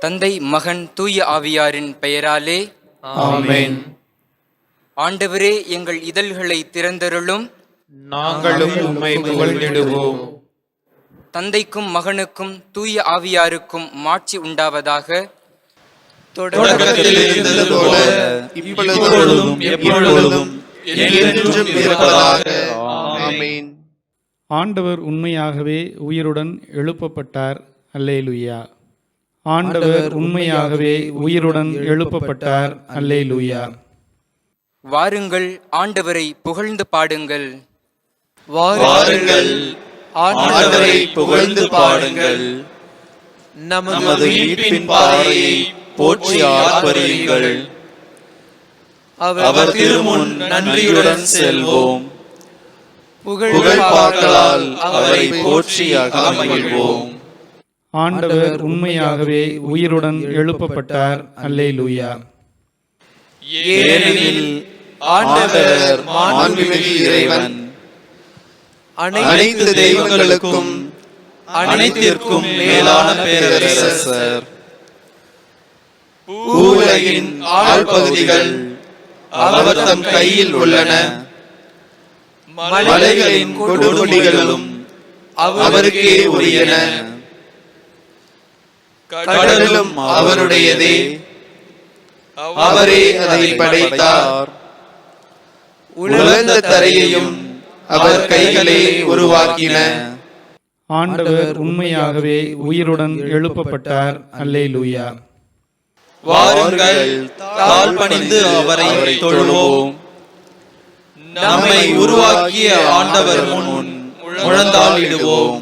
தந்தை, மகன், தூய ஆவியாரின் பெயராலே ஆமென். ஆண்டவரே, எங்கள் இதழ்களை திறந்தருளும். நாங்களும் உம்மை புகழ்ந்திடுவோம். தந்தைக்கும் மகனுக்கும் தூய ஆவியாருக்கும் மாட்சி உண்டாவதாக. தொடக்கத்தில் இருந்தது போல இப்பொழுதும் எப்பொழுதும் என்றென்றும் இருப்பதாக. ஆமென். ஆண்டவர் உண்மையாகவே உயிருடன் எழுப்பப்பட்டார். அல்லேலூயா. ஆண்டவர் உண்மையாகவே உயிருடன் எழுப்பப்பட்டார். அல்லேலூயா. வாருங்கள், ஆண்டவரை புகழ்ந்து பாடுங்கள். வாருங்கள், ஆண்டவரை புகழ்ந்து பாடுங்கள். நமது மீட்பின் பாறையை போற்றி ஆர்ப்பரியுங்கள். அவர் திருமுன் நன்றியுடன் செல்வோம். புகழ் பாக்களால் அவரை போற்றி அகமகிழ்வோம். ஆண்டவர் உண்மையாகவே உயிருடன் எழுப்பப்பட்டார். அல்லேலூயா. ஏனெனில் ஆண்டவர் மாண்புமிகு இறைவன், அனைத்து தெய்வங்களுக்கும் அனைத்திற்கும் மேலான பேரரசர். பூவுலகின் ஆழ்பகுதிகள் அவர் தம் கையில் உள்ளன. மலைகளின் கொடுமுடிகளும் அவருக்கே உரியன. கடலும் அவருடையதே, அவரே அதை படைத்தார். உலர்ந்த தரையையும் அவர் கைகளே உருவாக்கின. ஆண்டவர் உண்மையாகவே உயிருடன் எழுப்பப்பட்டார். அல்லேலூயா. வாருங்கள், தாழ் பணிந்து அவரை தொழுவோம். நம்மை உருவாக்கிய ஆண்டவர் முன் முழந்தாளிடுவோம்.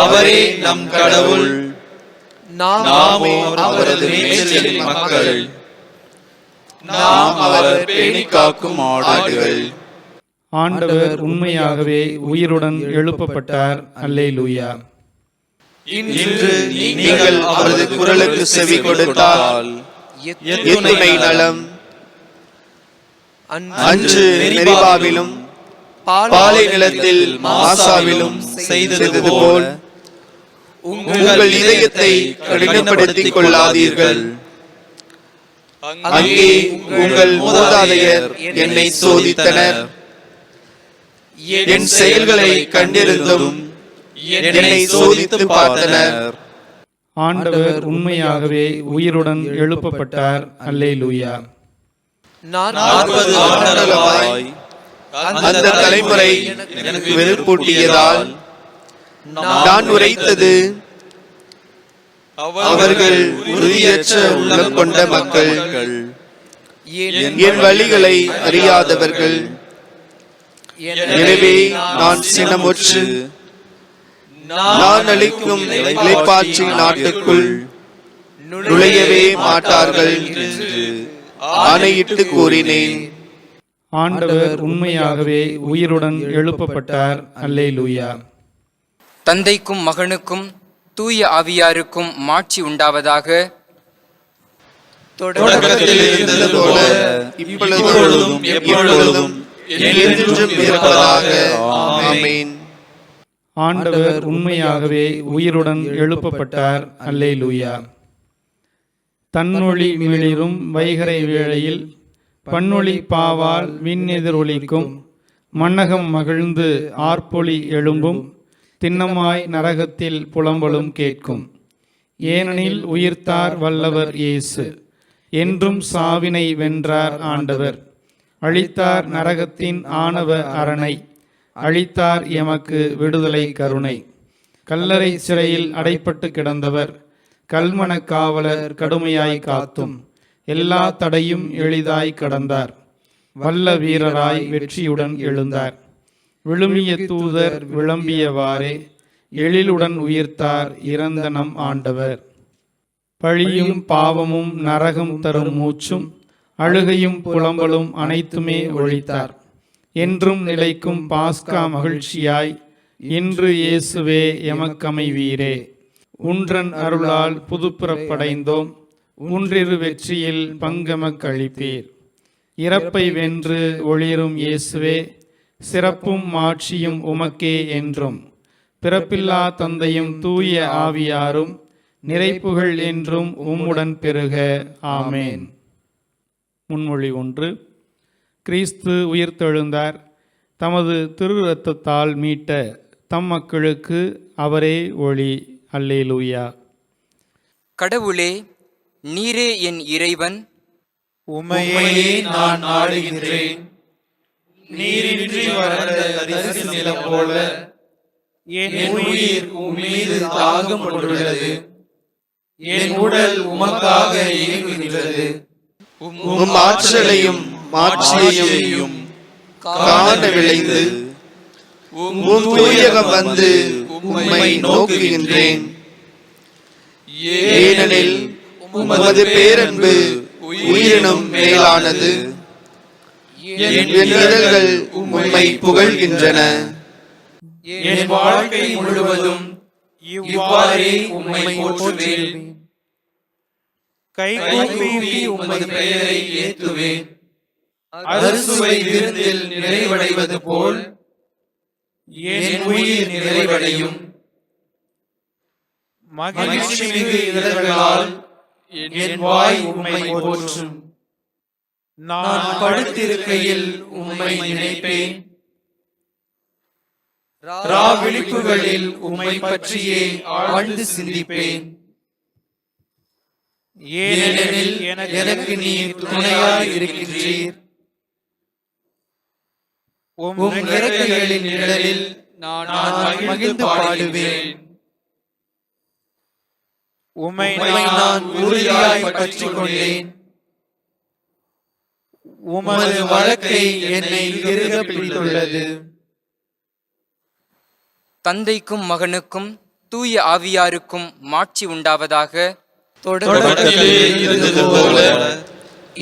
அவரே நம் கடவுள், நாமோ அவரது மேய்ச்சலின் மக்கள். நாம் அவர் பேணி காக்கும் ஆடுகள். ஆண்டவர் உண்மையாகவே உயிருடன் எழுப்பப்பட்டார். அல்லேலூயா. இன்று நீங்கள் அவரது குரலுக்கு செவி கொடுத்தால் எத்துணை நலம். அன்று மெரிபாவிலும் பாலை நிலத்தில் மாசாவிலும் செய்தது போல் உங்கள் இதயத்தை கடினப்படுத்திக் கொள்ளாதீர்கள். அங்கே உங்கள் மூதாதையர் என்னை சோதித்தனர். என் செயல்களை கண்டிருந்தும் என்னை சோதித்து பார்த்தனர். ஆண்டவர் உண்மையாகவே உயிருடன் எழுப்பப்பட்டார். அல்லேலூயா. 40 ஆண்டுகளாய் அந்த தலைமுறை எனக்கு வெறுப்பூட்டியதால் நான் உரைத்தது, அவர்கள் உறுதியற்ற உள்ளம் கொண்ட மக்கள், என் வழிகளை அறியாதவர்கள். எனவே நான் சினமுற்று நான் அளிக்கும் இளைப்பாற்றி நாட்டுக்குள் நுழையவே மாட்டார்கள் என்று ஆணையிட்டு கூறினேன். ஆண்டவர் உண்மையாகவே உயிருடன் எழுப்பப்பட்டார். அல்லேலூயா. தந்தைக்கும் மகனுக்கும் தூய ஆவியாருக்கும் மாட்சி உண்டாவதாக. தொடக்கத்தில் இருந்தது போல இப்பொழுதும் எப்பொழுதும் என்றென்றும் இருப்பதாக. ஆமென். ஆண்டவர் உண்மையாகவே உயிருடன் எழுப்பப்பட்டார். அல்லேலூயா. தன்னொளி மிளிரும் வைகறை வேளையில் பன்னொளி பாவால் விண்ணெதிரொலிக்கும். மன்னகம் மகிழ்ந்து ஆர்ப்பொலி எழும்பும். திண்ணமாய் நரகத்தில் புலம்பலும் கேட்கும். ஏனெனில் உயிர்த்தார் வல்லவர் இயேசு. என்றும் சாவினை வென்றார் ஆண்டவர். அழித்தார் நரகத்தின் ஆணவ அரணை. அழித்தார் எமக்கு விடுதலை கருணை. கல்லறை சிறையில் அடைப்பட்டு கிடந்தவர் கல்மன காவலர் கடுமையாய் காத்தும். எல்லா தடையும் எளிதாய் கடந்தார். வல்ல வீரராய் வெற்றியுடன் எழுந்தார். விழுமிய தூதர் விளம்பியவாறே எழிலுடன் உயிர்த்தார் இறந்த நம் ஆண்டவர். பழியும் பாவமும் நரகம் தரும் மூச்சும் அழுகையும் புலம்பலும் அனைத்துமே ஒழித்தார். என்றும் நிலைக்கும் பாஸ்கா மகிழ்ச்சியாய் இன்று இயேசுவே எமக்கமைவீரே. உன்றன் அருளால் புதுப்பிறப்படைந்தோம். ஒன்றிரு வெற்றியில் பங்கெமக்களிப்பீர். இறப்பை வென்று ஒளிரும் இயேசுவே, சிறப்பும் மாட்சியும் உமக்கே என்றும். பிறப்பில்லா தந்தையும் தூய ஆவியாரும் நிறைப்புகள் என்றும் உம்முடன் பெருக. ஆமேன். முன்மொழி 1. கிறிஸ்து உயிர்த்தெழுந்தார். தமது திரு இரத்தத்தால் மீட்ட தம் மக்களுக்கு அவரே ஒளி. அல்லேலூயா. கடவுளே, நீரே என் இறைவன். உம்மையே நான் நாடுகின்றேன். நீரின்றி வறண்ட தரிசு நிலம் போல என் உயிர் உம்மீது தாகம் கொண்டுள்ளது. என் உடல் உமக்காக இயங்குகின்றது. உம் ஆற்றலையும் மாட்சியையும் காண விளைந்து உம் தூயகம் வந்து உம்மை நோக்குகின்றேன். ஏனெனில் உமது பேரன்பு உயிரினும் மேலானது. என் இதழ்கள் உம்மை புகழ்கின்றன. என் வாழ்க்கை முழுவதும் இவ்வாறே உம்மை போற்றுவேன். கைகூப்பி உமது பெயரை ஏத்துவேன். அறுசுவை விருந்தில் நிறைவடைவது போல் என் உயிர் நிறைவடையும். மகிழ்ச்சி மிகு இதழ்களால் என் வாய் உம்மை போற்றும். நான் படுத்திருக்கையில் உம்மை நினைப்பேன். விழிப்புகளில் உம்மை பற்றியே ஆழ்ந்து சிந்திப்பேன். ஏனெனில் எனக்கு நீர் துணையாய் இருக்கின்றீர். உம் இறக்கைகளின் நிழலில் நான் மகிழ்ந்து பாடுவேன். உம்மை நான் உறுதியாய் பற்றிக் கொண்டேன். உமது வழக்கை என்னை இறுக பிடித்துள்ளது. தந்தைக்கும் மகனுக்கும் தூய ஆவியாருக்கும் மாட்சி உண்டாவதாக. தொடக்கத்திலே இருந்தது போல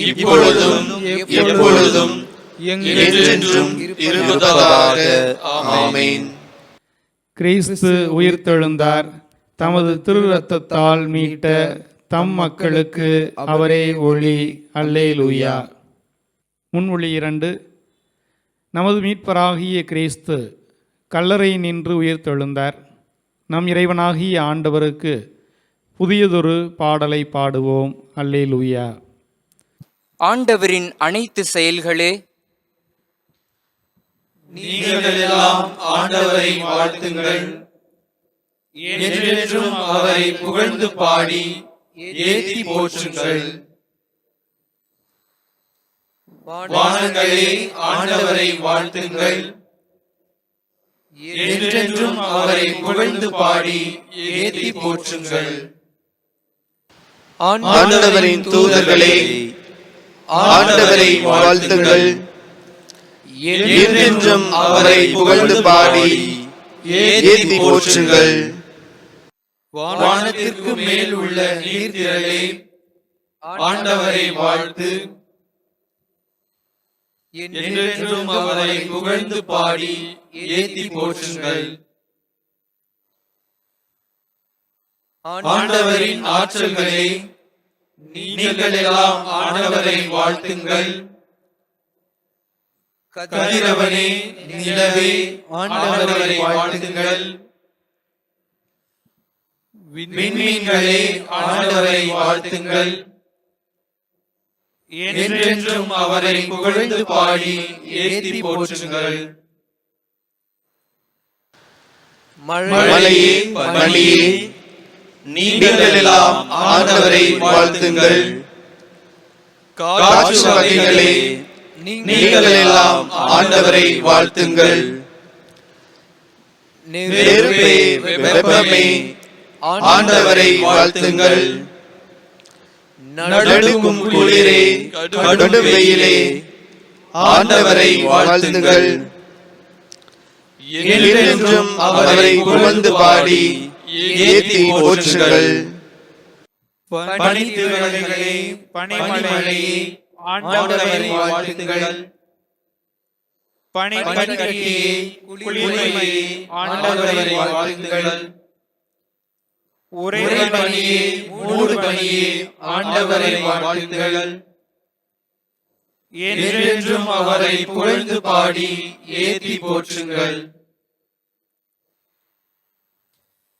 இப்பொழுதும் எப்பொழுதும் என்றென்றும் இருப்பதாக. ஆமென். கிறிஸ்து உயிர்த்தெழுந்தார். தமது திரு இரத்தத்தால் மீட்ட தம் மக்களுக்கு அவரே ஒளி. அல்லேலூயா. முன்மொழி 2. நமது மீட்பராகிய கிறிஸ்து கல்லறை நின்று உயிர்த்தெழுந்தார். நம் இறைவனாகிய ஆண்டவருக்கு புதியதொரு பாடலை பாடுவோம். அல்லேலூயா. ஆண்டவரின் அனைத்து செயல்களே, நீங்கள் எல்லாம் ஆண்டவரை வாழ்த்துங்கள். என்றென்றும் அவரை புகழ்ந்து பாடி ஏத்தி போற்றுங்கள். வானங்களே, ஆண்டவரை வாழ்த்துங்கள். என்றென்றும் அவரை புகழ்ந்து பாடி ஏத்தி போற்றுங்கள். ஆண்டவரின் தூதர்களே, ஆண்டவரை வாழ்த்துங்கள். என்றென்றும் அவரை புகழ்ந்து பாடி ஏத்தி போற்றுங்கள். வானத்திற்கு மேல் உள்ள நீர்த்திரளே, ஆண்டவரை வாழ்த்து. என்றென்றும் அவரை புகழ்ந்து பாடி ஏத்தி போற்றுங்கள். ஆண்டவரின் ஆற்றல்களே, நீங்கள் எல்லாம் ஆண்டவரை வாழ்த்துங்கள். கதிரவனே, நிலவே, ஆண்டவரை வாழ்த்துங்கள். விண்மீன்களே, ஆண்டவரை வாழ்த்துங்கள். என்றென்றும் அவரை புகழ்ந்து பாடி ஏத்தி போற்றுங்கள். மழையே, பனியே, நீங்கள் எல்லாம் ஆண்டவரை வாழ்த்துங்கள். காற்று வகைகளே, நீங்கள் எல்லாம் ஆண்டவரை வாழ்த்துங்கள். நெருப்பே, வெப்பமே, ஆண்டவரை வாழ்த்துங்கள். நடுங்கும் குளிரே, கடும் வெயிலே, ஆண்டவரை வாழ்த்துங்கள். என்றென்றும் அவரை புகழ்ந்து பாடி ஏத்தி போற்றுங்கள். பனித்துளிகளே, பனிமழையே, ஆண்டவரை வாழ்த்துங்கள். பனிக்கட்டியே, குளிர்மையே, ஆண்டவரை வாழ்த்துங்கள். உறைபனியே, மூடுபனியே, ஆண்டவரை வாழ்த்துங்கள். என்றென்றும் அவரை புகழ்ந்து பாடி ஏத்தி போற்றுங்கள்.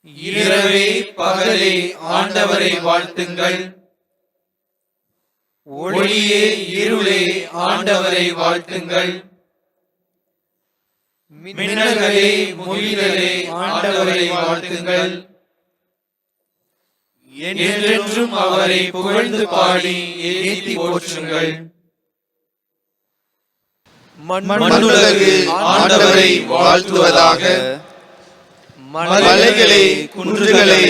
இரவே பகலே ஆண்டவரை வாழ்த்துங்கள். ஒளியே இருளே ஆண்டவரை வாழ்த்துங்கள். மின்னல்களே முகில்களே ஆண்டவரை வாழ்த்துங்கள். என்றென்றும் அவரை புகழ்ந்து பாடி ஏத்தி போற்றுங்கள். மண்ணுலகு ஆண்டவரை வாழ்த்துவதாக. மலைகளே குன்றுகளே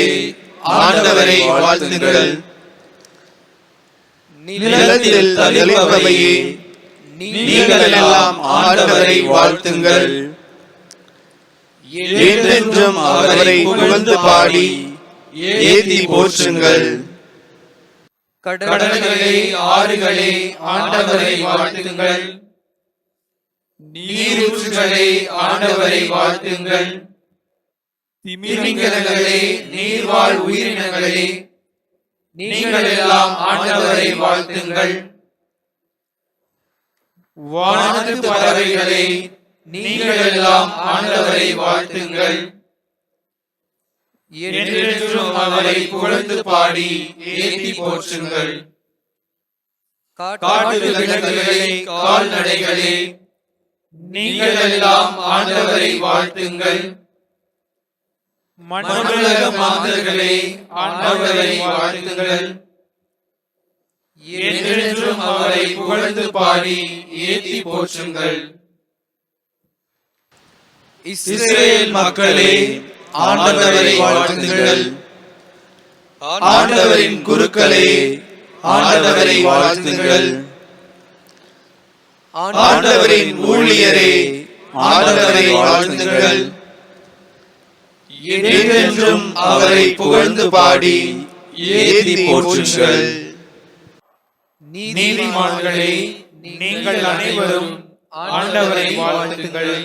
ஆண்டவரை வாழ்த்துங்கள். நிலத்தில் தளிர்ப்பவையே நீங்கள் எல்லாம் ஆண்டவரை வாழ்த்துங்கள். என்றென்றும் அவரை புகழ்ந்து பாடி ஏத்தி போற்றுங்கள். கடல்களே ஆறுகளே ஆண்டவரை வாழ்த்துங்கள். நீரூற்றுகளே ஆண்டவரை வாழ்த்துங்கள். திமிங்கலங்களே நீர்வாழ் உயிரினங்களே நீங்கள் எல்லாம் ஆண்டவரை வாழ்த்துங்கள். வானத்து பறவைகளே நீங்கள் எல்லாம் ஆண்டவரை வாழ்த்துங்கள். என்றென்றும் அவரை புகழ்ந்து பாடி ஏத்தி போற்றுங்கள். காட்டு விலங்குகளே கால்நடைகளே நீங்கள் எல்லாம் ஆண்டவரை வாழ்த்துங்கள். மண்ணுலக மாந்தர்களே ஆண்டவரை வாழ்த்துங்கள். என்றென்றும் அவரை புகழ்ந்து பாடி ஏத்தி போற்றுங்கள். இஸ்ரவேல் மக்களே ஆண்டவரை வாழ்த்துங்கள். ஆண்டவரின் குருக்களே ஆண்டவரை வாழ்த்துங்கள். ஆண்டவரின் ஊழியரே ஆண்டவரை வாழ்த்துங்கள். என்றென்றும் அவரை புகழ்ந்து பாடி ஏத்தி போற்றுங்கள். நீதிமான்களே நீங்கள் அனைவரும் ஆண்டவரை வாழ்த்துங்கள்.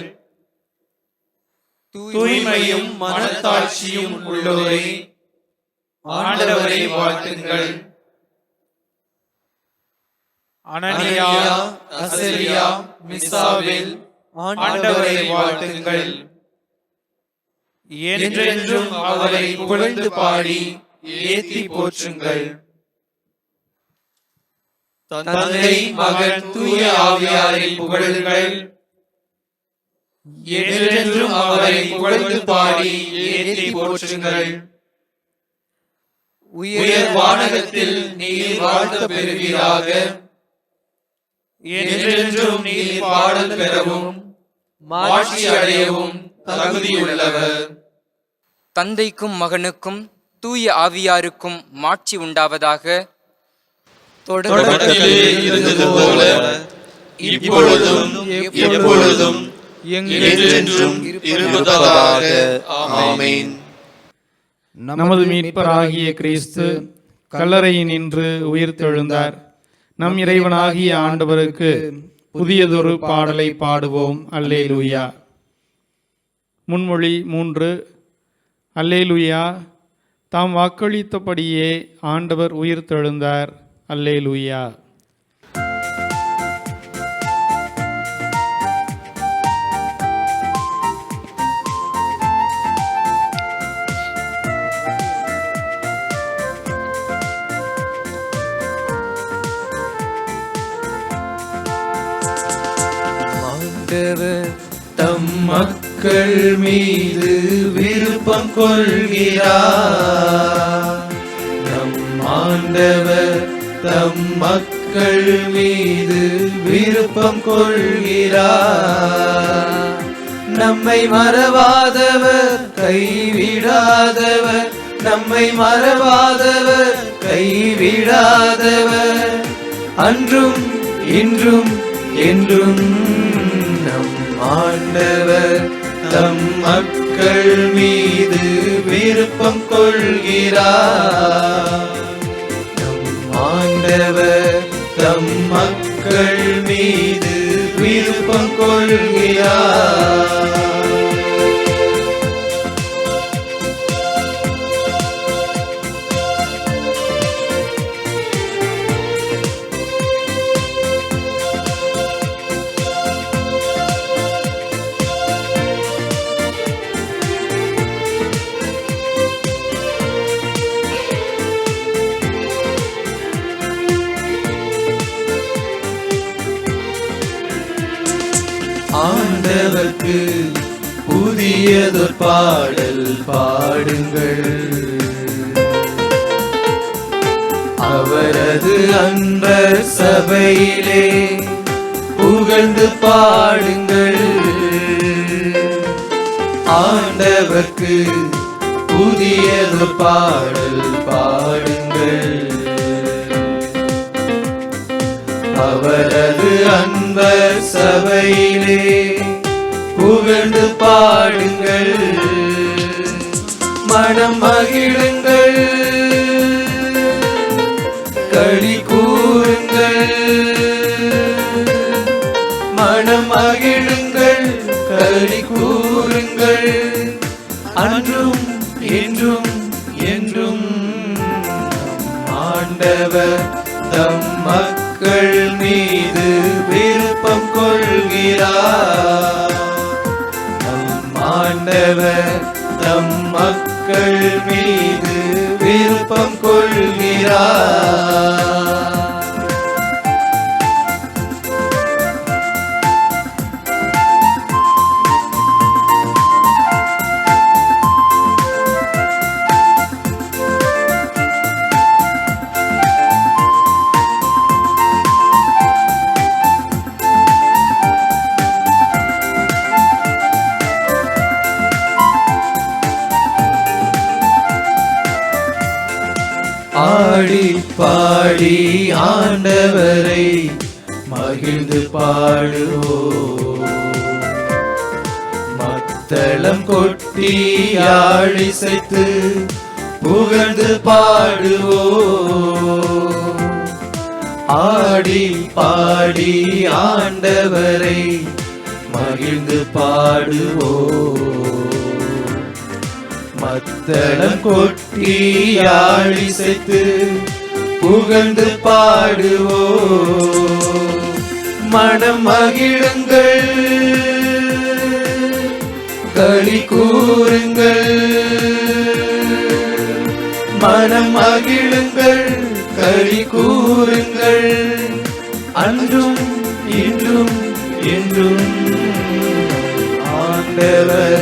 தூய்மையும் மனத்தாட்சியும் உள்ளோரே ஆண்டவரை வாழ்த்துங்கள். அனனியா அசரியா மிசாவேல் ஆண்டவரை வாழ்த்துங்கள். என்றென்றும் அவரை புகழ்ந்து பாடி ஏத்தி போற்றுங்கள். தந்தை மகன் தூய ஆவியாரை புகழுங்கள். என்றென்றும் அவரை புகழ்ந்து பாடி ஏத்தி போற்றுங்கள். உயர் வானகத்தில் நீர் வாழ்த்த பெறுவீராக. என்றென்றும் நீர் பாடல் பெறவும் மாட்சி அடையவும் தகுதியுள்ளவர். தந்தைக்கும் மகனுக்கும் தூய ஆவியாருக்கும் மாட்சி உண்டாவதாக. தொடக்கத்திலே இருந்தது போல இப்பொழுதும் எப்பொழுதும் என்றென்றும் இருப்பதாக. ஆமென். நமது மீட்பராகிய கிறிஸ்து கல்லறையினின்று உயிர்த்தெழுந்தார். நம் இறைவனாகிய ஆண்டவருக்கு புதியதொரு பாடலை பாடுவோம். அல்லேலூயா. முன்மொழி 3. அல்லேலூயா. தாம் வாக்களித்தபடியே ஆண்டவர் உயிர்த்தெழுந்தார். அல்லேலூயா. ஆண்டவர் தம் மக்கள் மீது விருப்பம் கொள்கிறார். நம் ஆண்டவர் தம் மக்கள் மீது விருப்பம் கொள்கிறார். நம்மை மறவாதவர் கைவிடாதவர். நம்மை மறவாதவர் கைவிடாதவர். அன்றும் இன்றும் என்றும் நம் ஆண்டவர் தம் மக்கள் மீது விருப்பம் கொள்கிறார். நம் ஆண்டவர் தம் மக்கள் மீது விருப்பம் கொள்கிறார். ஆண்டவர்க்கு புதியதொரு பாடல் பாடுங்கள். அவரது அன்பர் சபையிலே புகழ்ந்து பாடுங்கள். ஆண்டவர்க்கு புதியதொரு பாடல் பாடுங்கள். அவரது அன்பர் சபையிலே புகழ்ந்து பாடுங்கள். மனம் மகிழுங்கள், களி கூறுங்கள். மனம் மகிழுங்கள், களி கூறுங்கள். அன்றும் என்றும் என்றும் ஆண்டவர் தம் மக்கள் மீது விருப்பம் கொள்கிறார். ஆண்டவர் தம் மக்கள் மீது விருப்பம் கொள்கிறார். ஆடி பாடி ஆண்டவரை மகிழ்ந்து பாடுவோம். மத்தளம் கொட்டி ஆழிசைத்து புகழ்ந்து பாடுவோம். ஆடி பாடி ஆண்டவரை மகிழ்ந்து பாடுவோம். மத்தளம் கொட்டி ஆழிசைத்து புகழ்ந்து பாடுவோம். மனம் மகிழுங்கள், களி கூறுங்கள். மனம் மகிழுங்கள், களி கூறுங்கள். அன்றும் இன்றும் என்றும் ஆண்டவர்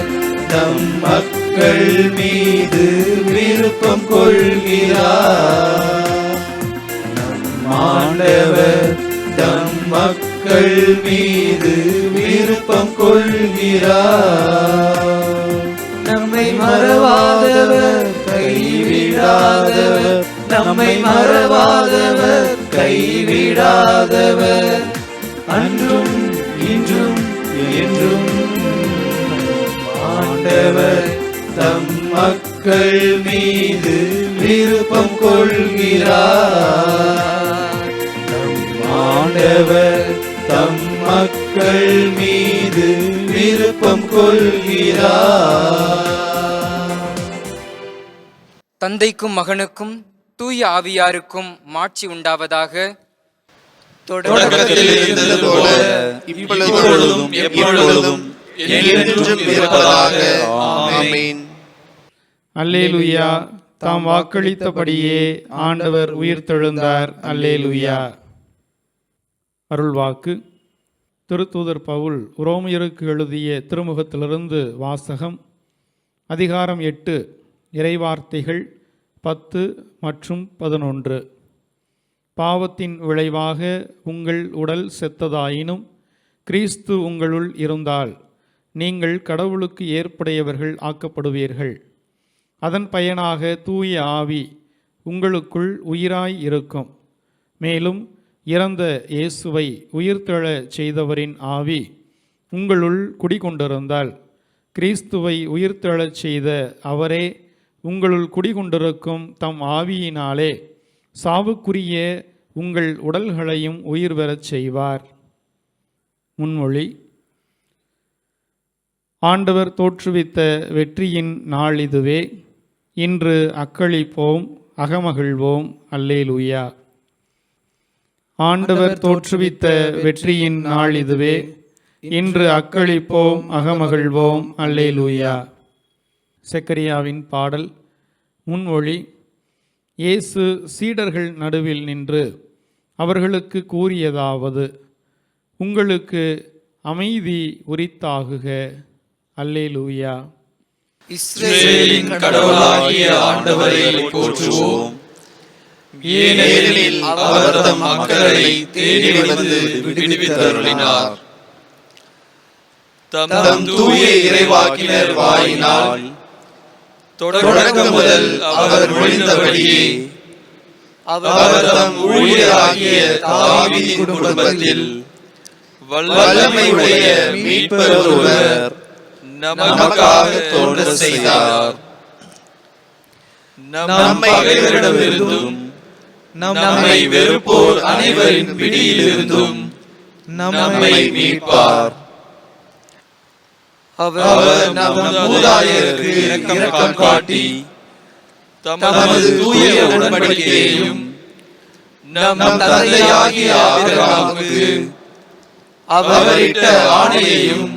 தம் மக்கள் மீது விருப்பம் கொள்கிறார். நம் ஆண்டவர் தம் மக்கள் மீது விருப்பம் கொள்கிறார். நம்மை மறவாதவர், கைவிடாதவர். நம்மை மறவாதவர், கைவிடாதவர். அன்றும் இன்றும் என்றும் ஆண்டவர் தம் மக்கள் மீது விருப்பம் கொள்கிறார். நம் ஆண்டவர் தம் மக்கள் மீது விருப்பம் கொள்கிறார். தந்தைக்கும் மகனுக்கும் தூய ஆவியாருக்கும் மாட்சி உண்டாவதாக. தொடக்கத்தில் இருந்தது போல இப்பொழுதும் எப்பொழுதும் என்றென்றும் இருப்பதாக. ஆமென். அல்லேலூயா. தாம் வாக்களித்தபடியே ஆண்டவர் உயிர்த்தெழுந்தார். அல்லேலூயா. அருள்வாக்கு. திருத்தூதர் பவுல் உரோமையருக்கு எழுதிய திருமுகத்திலிருந்து வாசகம். அதிகாரம் 8, இறைவார்த்தைகள் 10 மற்றும் 11. பாவத்தின் விளைவாக உங்கள் உடல் செத்ததாயினும் கிறிஸ்து உங்களுள் இருந்தால் நீங்கள் கடவுளுக்கு ஏற்புடையவர்கள் ஆக்கப்படுவீர்கள். அதன் பயனாக தூய ஆவி உங்களுக்குள் உயிராய் இருக்கும். மேலும் இறந்த இயேசுவை உயிர்த்தெழச் செய்தவரின் ஆவி உங்களுள் குடிகொண்டிருந்தால் கிறிஸ்துவை உயிர்த்தெழச் செய்த அவரே உங்களுள் குடிகொண்டிருக்கும் தம் ஆவியினாலே சாவுக்குரிய உங்கள் உடல்களையும் உயிர் பெறச் செய்வார். முன்மொழி. ஆண்டவர் தோற்றுவித்த வெற்றியின் நாள் இதுவே. இன்று அக்களிப்போம், அகமகிழ்வோம். அல்லேலூயா. ஆண்டவர் தோற்றுவித்த வெற்றியின் நாள் இதுவே. இன்று அக்களிப்போம், அகமகிழ்வோம். அல்லேலூயா. செக்கரியாவின் பாடல். முன்மொழி. இயேசு சீடர்கள் நடுவில் நின்று அவர்களுக்கு கூறியதாவது: உங்களுக்கு அமைதி உரித்தாகுக. அல்லேலூயா. இஸ்ரவேலின் கடவுளாகிய ஆண்டவரை போற்றுவோம். ஏனெனில் அவர் தம் மக்களை தேடி வந்து விடுவித்தருளினார். தம் தூய இறைவாக்கினர் வாயினால் தொடக்கம் முதல் அவர் மொழிந்தபடியே அவர் தம் ஊழியராகிய தாவீதின் குடும்பத்தில் வல்லமையுடைய மீட்பர் ஒருவர் நமக்காக தோன்ற செய்தார். நம் பகைவரிடமிருந்தும் நம்மை வெறுப்போர் அனைவரின் பிடியிலிருந்தும் நம்மை மீட்பார். அவர் நம் மூதாதையருக்கு இரக்கம் காட்டி தமது தூய உடன்படிக்கையையும் நம் தந்தையாகிய ஆபிரகாமுக்கு அவரிட்ட ஆணையையும்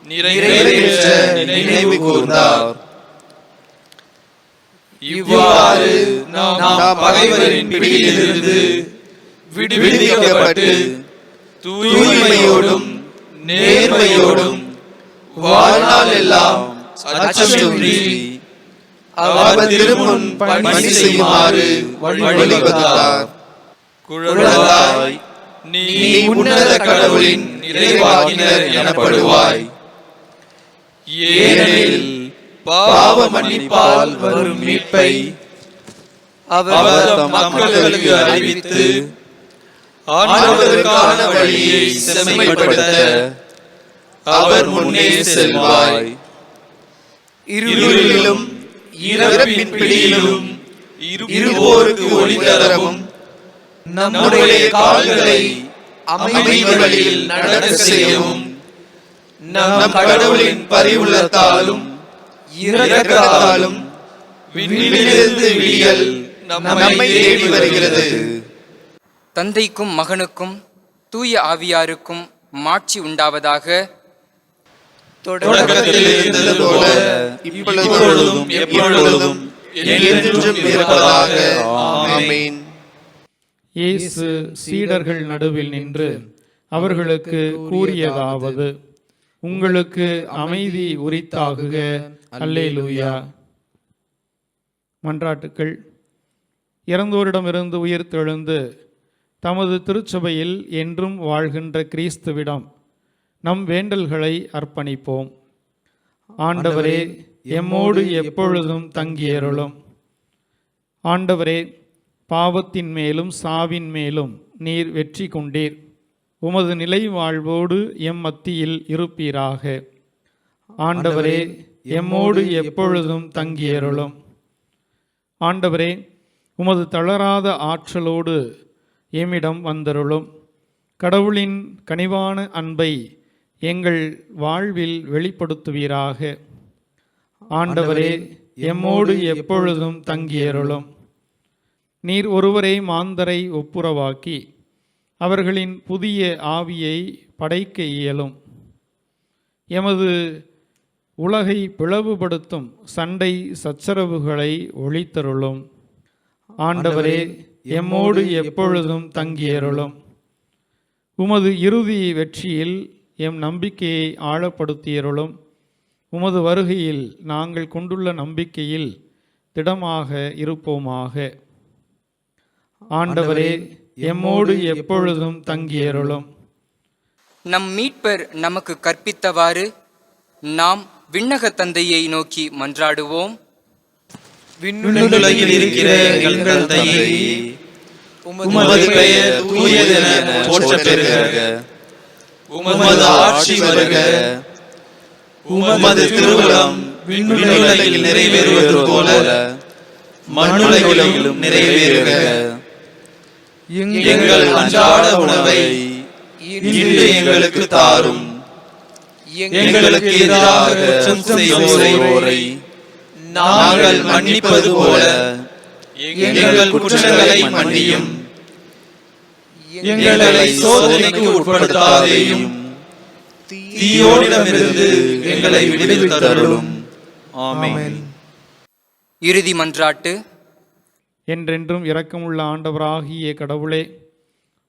நிறைவேற்ற நினைவு கூர்ந்தார். இவ்வாறு நாம் பகைவரின் பிடியிலிருந்து விடுவிக்கப்பட்டு தூய்மையோடும் நேர்மையோடும் வாழ்நாள் எல்லாம் அச்சமின்றி அவர் திருமுன் பணி செய்யுமாறு வழிவகுத்தார். குழந்தாய், நீ உன்னத கடவுளின் இறைவாக்கினர் எனப்படுவாய். ஏனெனில் பாவ மன்னிப்பால் வரும் மீட்பை அவர் தம் மக்களுக்கு அறிவித்து ஆண்டவருக்கான வழியை செம்மைப்படுத்த அவர் முன்னே செல்வாய். இருளிலும் இறப்பின் பிடியிலும் இருவோருக்கு ஒளி தரவும் நம்முடைய கால்களை அமைதி வழியில் நடக்க செய்யவும் நம் கடவுளின் பரிவுள்ளத்தாலும் இரக்கத்தாலும் விண்ணிலிருந்து விடியல் நம்மை தேடி வருகிறது. தந்தைக்கும் மகனுக்கும் தூய ஆவியாருக்கும் மாட்சி உண்டாவதாக. தொடக்கத்தில் இருந்தது போல இப்பொழுதும் எப்பொழுதும் என்றென்றும் இருப்பதாக. ஆமென். இயேசு சீடர்கள் நடுவில் நின்று அவர்களுக்கு கூறியதாவது: உங்களுக்கு அமைதி உரித்தாகுக. அல்லேலூயா. மன்றாட்டுக்கள். இறந்தோரிடமிருந்து உயிர்த்தெழுந்து தமது திருச்சபையில் என்றும் வாழ்கின்ற கிறிஸ்துவிடம் நம் வேண்டல்களை அர்ப்பணிப்போம். ஆண்டவரே, எம்மோடு எப்பொழுதும் தங்கியருளும். ஆண்டவரே, பாவத்தின் மேலும் சாவின் மேலும் நீர் வெற்றி கொண்டீர். உமது நிலை வாழ்வோடு எம் மத்தியில் இருப்பீராக. ஆண்டவரே, எம்மோடு எப்பொழுதும் தங்கியருளும். ஆண்டவரே, உமது தளராத ஆற்றலோடு எம்மிடம் வந்தருளும். கடவுளின் கனிவான அன்பை எங்கள் வாழ்வில் வெளிப்படுத்துவீராக. ஆண்டவரே, எம்மோடு எப்பொழுதும் தங்கியருளும். நீர் ஒருவரே மாந்தரை ஒப்புரவாக்கி அவர்களின் புதிய ஆவியை படைக்க இயலும். எமது உலகை பிளவுபடுத்தும் சண்டை சச்சரவுகளை ஒழித்தருளும். ஆண்டவரே, எம்மோடு எப்பொழுதும் தங்கியருளும். உமது இறுதி வெற்றியில் எம் நம்பிக்கையை ஆழப்படுத்தியருளும். உமது வருகையில் நாங்கள் கொண்டுள்ள நம்பிக்கையில் திடமாக இருப்போமாக. ஆண்டவரே, எம்மோடு எப்பொழுதும் தங்கியருளும். நம் மீட்பர் நமக்கு கற்பித்தவாறு நாம் விண்ணக தந்தையை நோக்கி மன்றாடுவோம். விண்ணுலகில் இருக்கிற எங்கள் தந்தையே, உமது பெயர் தூயதென போற்றப் பெறுக. உமது ஆட்சி வருக. உமது திருவுளம் விண்ணுலகில் நிறைவேறுவது போல மண்ணுலகிலும் நிறைவேறுக. எங்கள் அன்றாட உணவை இன்று எங்களுக்கு தாரும். எங்களுக்கு எதிராக குற்றம் செய்வோரை நாங்கள் மன்னிப்பது போல எங்கள் குற்றங்களை மன்னியும். எங்களை சோதனைக்கு உட்படுத்தாதேயும், தீயோனிடமிருந்து எங்களை விடுவித்தருளும். ஆமென். இறுதி மன்றாட்டு. என்றென்றும் இரக்கமுள்ள ஆண்டவராகிய கடவுளே,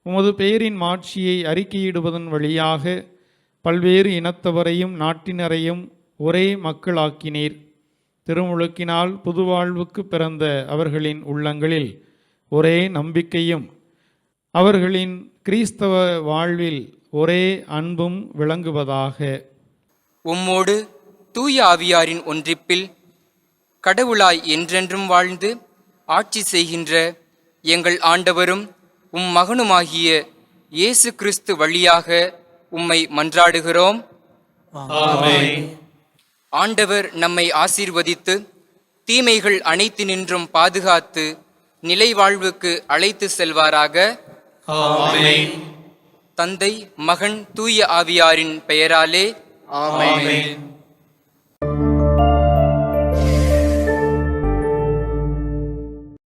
உமது பெயரின் மாட்சியை அறிக்கையிடுவதன் வழியாக பல்வேறு இனத்தவரையும் நாட்டினரையும் ஒரே மக்களாக்கினீர். திருமுழுக்கினால் புதுவாழ்வுக்கு பிறந்த அவர்களின் உள்ளங்களில் ஒரே நம்பிக்கையும் அவர்களின் கிறிஸ்தவ வாழ்வில் ஒரே அன்பும் விளங்குவதாக. உம்மோடு தூய ஆவியாரின் ஒன்றிப்பில் கடவுளாய் என்றென்றும் வாழ்ந்து ஆட்சி செய்கின்ற எங்கள் ஆண்டவரும் உம் மகனுமாகிய இயேசு கிறிஸ்து வழியாக உம்மை மன்றாடுகிறோம். ஆமென். ஆண்டவர் நம்மை ஆசீர்வதித்து தீமைகள் அனைத்தினின்றும் பாதுகாத்து நிலை வாழ்வுக்கு அழைத்து செல்வாராக. ஆமென். தந்தை, மகன், தூய ஆவியாரின் பெயராலே ஆமென். ஆமென்.